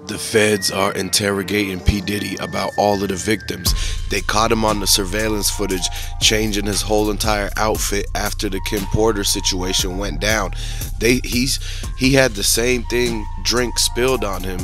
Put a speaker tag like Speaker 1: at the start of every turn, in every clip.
Speaker 1: The feds are interrogating P. Diddy about all of the victims. They caught him on the surveillance footage changing his whole entire outfit after the Kim Porter situation went down. He had the same drink spilled on him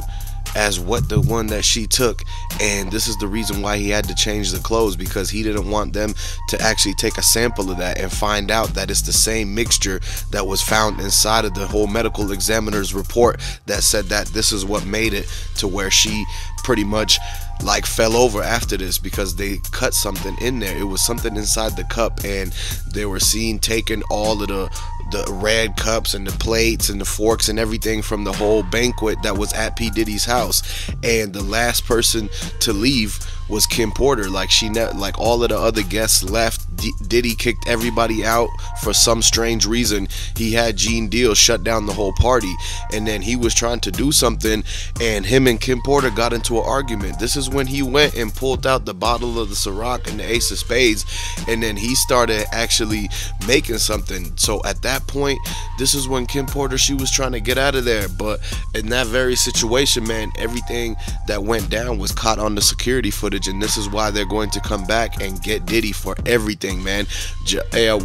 Speaker 1: as what the one that she took, and this is the reason why he had to change the clothes, because he didn't want them to actually take a sample of that and find out that it's the same mixture that was found inside of the whole medical examiner's report that said that this is what made it to where she pretty much like fell over after this, because they cut something in there. It was something inside the cup, and they were seen taking all of the red cups and the plates and the forks and everything from the whole banquet that was at P. Diddy's house. And the last person to leave was Kim Porter. Like like all of the other guests left. Diddy kicked everybody out for some strange reason. He had Gene Deal shut down the whole party, and then he was trying to do something, and him and Kim Porter got into an argument. This is when he went and pulled out the bottle of the Ciroc and the Ace of Spades, and then he started actually making something. So at that point, this is when Kim Porter, she was trying to get out of there. But in that very situation, man, everything that went down was caught on the security footage, and this is why they're going to come back and get Diddy for everything, man.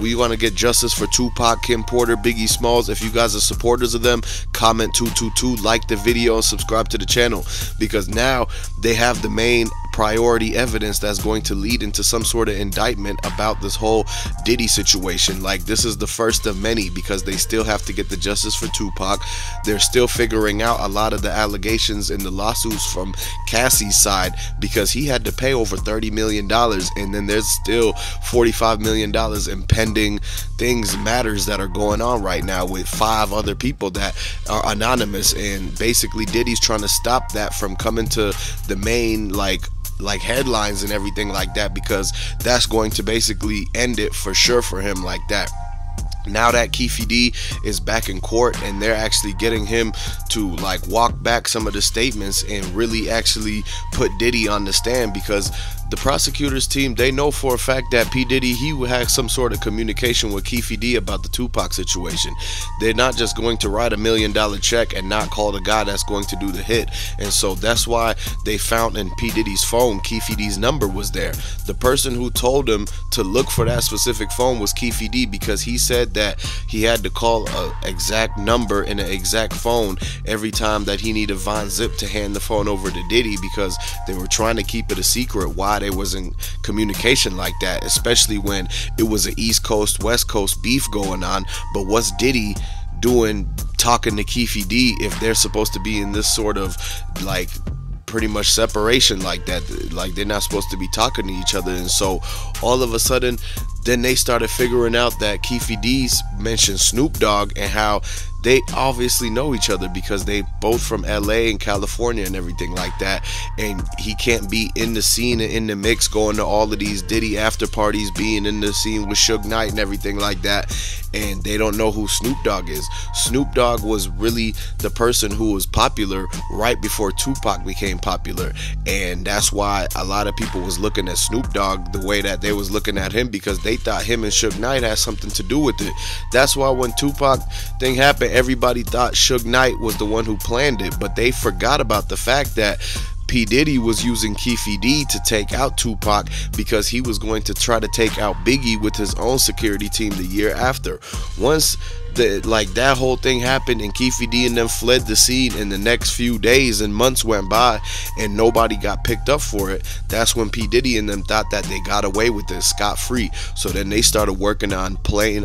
Speaker 1: We want to get justice for Tupac, Kim Porter, Biggie Smalls. If you guys are supporters of them, comment 222, like the video, and subscribe to the channel, because now they have the main priority evidence that's going to lead into some sort of indictment about this whole Diddy situation. Like, this is the first of many, because they still have to get the justice for Tupac. They're still figuring out a lot of the allegations in the lawsuits from Cassie's side, because he had to pay over $30 million, and then there's still $45 million in pending matters that are going on right now with 5 other people that are anonymous. And basically Diddy's trying to stop that from coming to the main like headlines and everything like that, because that's going to basically end it for sure for him like that. Now that Keefe is back in court, and they're actually getting him to like walk back some of the statements and really actually put Diddy on the stand, because the prosecutor's team, they know for a fact that P. Diddy, he had some sort of communication with Keefe about the Tupac situation. They're not just going to write $1 million check and not call the guy that's going to do the hit. And so that's why they found in P. Diddy's phone, Keefe's number was there. The person who told him to look for that specific phone was Keefe, because he said that he had to call an exact number in an exact phone every time that he needed Von Zip to hand the phone over to Diddy, because they were trying to keep it a secret why there wasn't communication like that, especially when it was an East Coast West Coast beef going on. But what's Diddy doing talking to Keefe if they're supposed to be in this sort of like pretty much separation like that? Like, they're not supposed to be talking to each other. And so all of a sudden then they started figuring out that Keefe mentioned Snoop Dogg, and how they obviously know each other because they both from LA and California and everything like that. And he can't be in the scene and in the mix going to all of these Diddy after parties, being in the scene with Suge Knight and everything like that. And they don't know who Snoop Dogg is. Snoop Dogg was really the person who was popular right before Tupac became popular, and that's why a lot of people was looking at Snoop Dogg the way that they was looking at him, because they thought him and Suge Knight had something to do with it. That's why when Tupac thing happened, everybody thought Suge Knight was the one who planned it, but they forgot about the fact that P. Diddy was using Keefe to take out Tupac, because he was going to try to take out Biggie with his own security team the year after. Once that whole thing happened and Keefe and them fled the scene, in the next few days and months went by and nobody got picked up for it, that's when P. Diddy and them thought that they got away with it scot-free. So then they started working on planning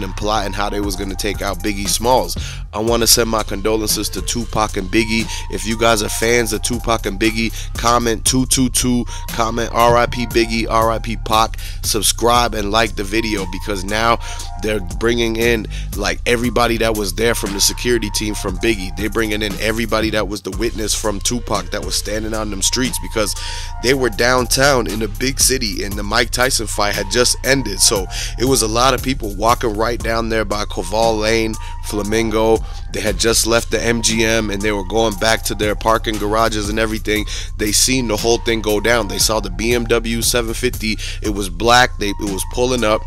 Speaker 1: and plotting how they was going to take out Biggie Smalls. I want to send my condolences to Tupac and Biggie. If you guys are fans of Tupac and Biggie, comment 222, comment RIP Biggie, RIP Pac, subscribe and like the video, because now they're bringing in like everybody that was there from the security team from Biggie. They're bringing in everybody that was the witness from Tupac that was standing on them streets, because they were downtown in a big city and the Mike Tyson fight had just ended. So it was a lot of people walking right down there by Koval Lane, Flamingo. They had just left the MGM and they were going back to their parking garages and everything. They seen the whole thing go down. They saw the BMW 750. It was black. It was pulling up.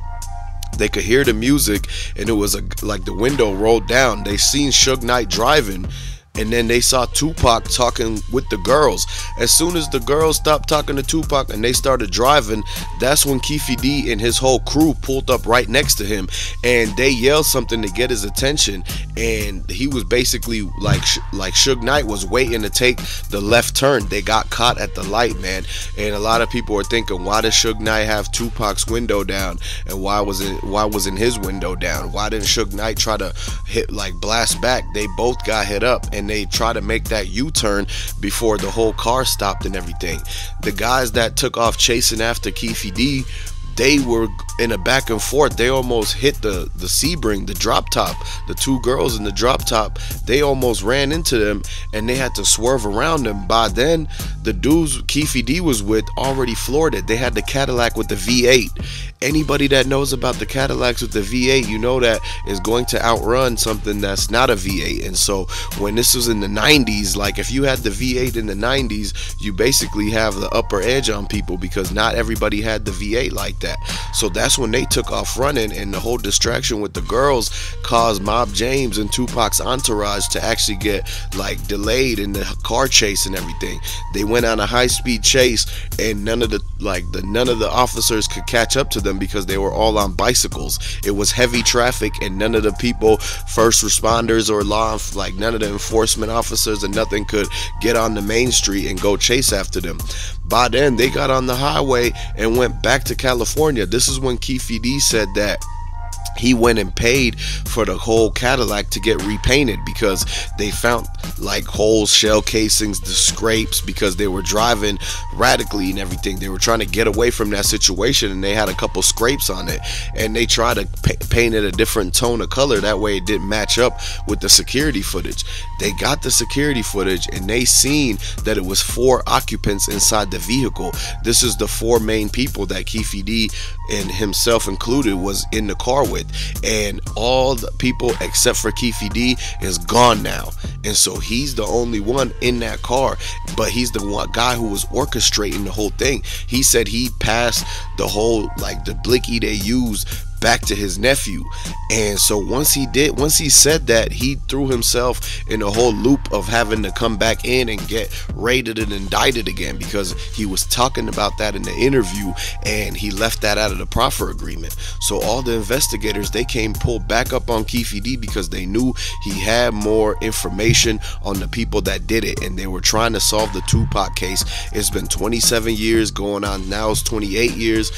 Speaker 1: They could hear the music, and it was like the window rolled down. They seen Suge Knight driving, And then they saw Tupac talking with the girls. As soon as the girls stopped talking to Tupac and they started driving, that's when Keefe D and his whole crew pulled up right next to him, and they yelled something to get his attention. And he was basically like Sugeknight was waiting to take the left turn. They got caught at the light, man. And a lot of people were thinking, why does Sugeknight have Tupac's window down, and why wasn't his window down? Why didn't Sugeknight try to blast back? They both got hit up, and they try to make that U-turn before the whole car stopped and everything. The guys that took off chasing after Keefe D, they were in a back and forth. They almost hit the Sebring, the drop top. The two girls in the drop top, they almost ran into them, and they had to swerve around them. By then, the dudes Keefe D was with already floored it. They had the Cadillac with the V8. Anybody that knows about the Cadillacs with the V8, you know that is going to outrun something that's not a V8. And so when this was in the 90s, like if you had the V8 in the 90s, you basically have the upper edge on people, because not everybody had the V8 like that. So that's when they took off running, and the whole distraction with the girls caused Mob James and Tupac's entourage to actually get delayed in the car chase and everything. They went on a high-speed chase, and none of the officers could catch up to them because they were all on bicycles. It was heavy traffic, and none of the people, first responders or none of the enforcement officers and nothing could get on the main street and go chase after them. By then, they got on the highway and went back to California. This is when Keefe D said that he went and paid for the whole Cadillac to get repainted, because they found holes, shell casings, the scrapes, because they were driving radically and everything. They were trying to get away from that situation, and they had a couple scrapes on it, and they tried to paint it a different tone of color, that way it didn't match up with the security footage. They got the security footage, and they seen that it was 4 occupants inside the vehicle. This is the 4 main people that Keefe D and himself included was in the car with, and all the people except for Keefe D is gone now. And so he's the only one in that car, but he's the one guy who was orchestrating the whole thing. He said he passed the whole the blicky they used back to his nephew. And so once he said that, he threw himself in a whole loop of having to come back in and get raided and indicted again, because he was talking about that in the interview, and he left that out of the proffer agreement. So all the investigators, they came pulled back up on Keefe D because they knew he had more information on the people that did it, and they were trying to solve the Tupac case. It's been 27 years going on, now it's 28 years.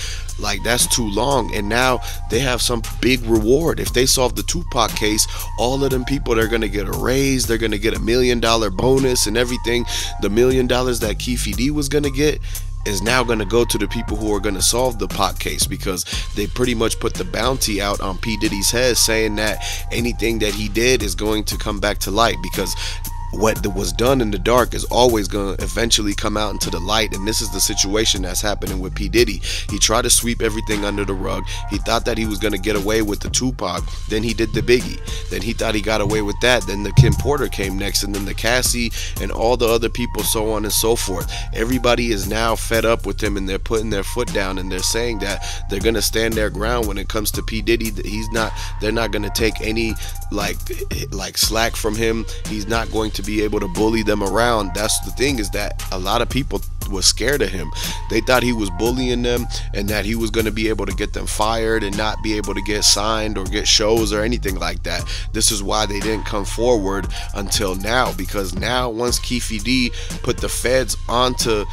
Speaker 1: That's too long, and now they have some big reward. If they solve the Tupac case, all of them people, they're gonna get a raise, they're gonna get $1 million bonus and everything. The $1 million that Keefe D was gonna get is now going to go to the people who are going to solve the Pac case, because they pretty much put the bounty out on P. Diddy's head, saying that anything that he did is going to come back to light, because what was done in the dark is always going to eventually come out into the light. And this is the situation that's happening with P. Diddy. He tried to sweep everything under the rug. He thought that he was going to get away with the Tupac. Then he did the Biggie. Then he thought he got away with that. Then the Kim Porter came next, and then the Cassie and all the other people, so on and so forth. Everybody is now fed up with him, and they're putting their foot down, and they're saying that they're going to stand their ground when it comes to P. Diddy. They're not going to take any slack from him. He's not going to be able to bully them around. That's the thing, is that a lot of people was scared of him. They thought he was bullying them, and that he was going to be able to get them fired and not be able to get signed or get shows or anything like that. This is why they didn't come forward until now, because now once Keefe D put the feds onto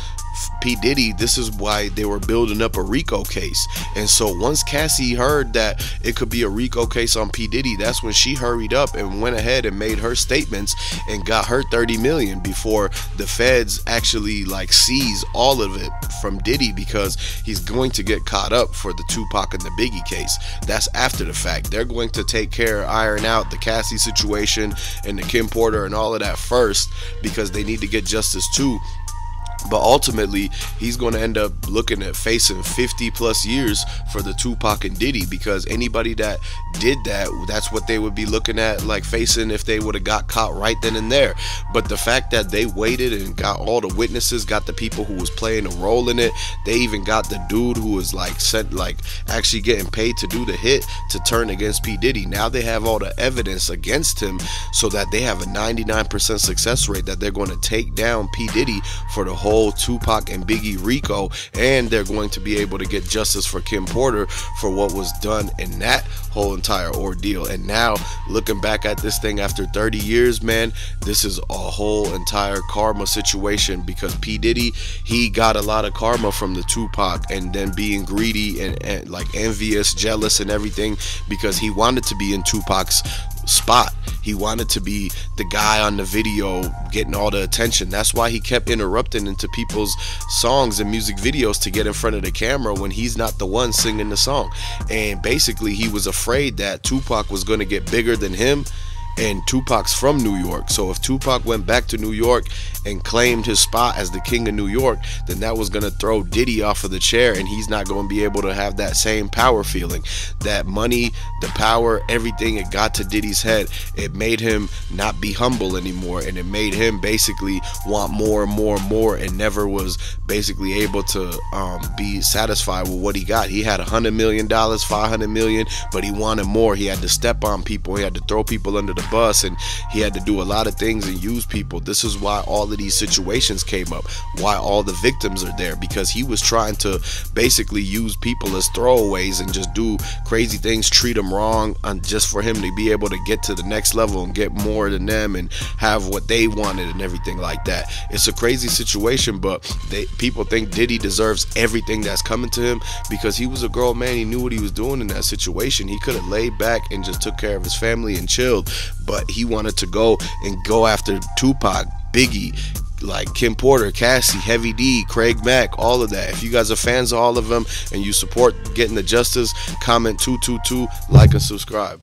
Speaker 1: P. Diddy, this is why they were building up a RICO case. And so once Cassie heard that it could be a RICO case on P. Diddy, that's when she hurried up and went ahead and made her statements and got her 30 million before the feds actually seize all of it from Diddy, because he's going to get caught up for the Tupac and the Biggie case. That's after the fact. They're going to take care of iron out the Cassie situation and the Kim Porter and all of that first, because they need to get justice too. But ultimately, he's going to end up looking at facing 50 plus years for the Tupac and Diddy, because anybody that did that, that's what they would be looking at, like facing if they would have got caught right then and there. But the fact that they waited and got all the witnesses, got the people who was playing a role in it, they even got the dude who was like sent, like actually getting paid to do the hit, to turn against P. Diddy. Now they have all the evidence against him, so that they have a 99% success rate that they're going to take down P. Diddy for the whole Tupac and Biggie RICO, and they're going to be able to get justice for Kim Porter for what was done in that whole entire ordeal. And now looking back at this thing after 30 years, man, this is a whole entire karma situation, because P. Diddy, he got a lot of karma from the Tupac, and then being greedy and like envious, jealous and everything, because he wanted to be in Tupac's spot. He wanted to be the guy on the video getting all the attention. That's why he kept interrupting into people's songs and music videos to get in front of the camera when he's not the one singing the song. And basically he was afraid that Tupac was going to get bigger than him, and Tupac's from New York. So if Tupac went back to New York and claimed his spot as the king of New York, then that was going to throw Diddy off of the chair, and he's not going to be able to have that same power feeling. That money, the power, everything, it got to Diddy's head. It made him not be humble anymore, and it made him basically want more and more and more, and never was basically able to be satisfied with what he got. He had $100 million, $500 million, but he wanted more. He had to step on people, he had to throw people under the bus, and he had to do a lot of things and use people. This is why all of these situations came up, why all the victims are there, because he was trying to basically use people as throwaways and just do crazy things, treat them wrong, just for him to be able to get to the next level and get more than them and have what they wanted and everything like that. It's a crazy situation, but people think Diddy deserves everything that's coming to him, because he was a grown man. He knew what he was doing in that situation. He could have laid back and just took care of his family and chilled, but he wanted to go after Tupac, Biggie, like Kim Porter, Cassie, Heavy D, Craig Mack, all of that. If you guys are fans of all of them and you support getting the justice, comment 222, like and subscribe.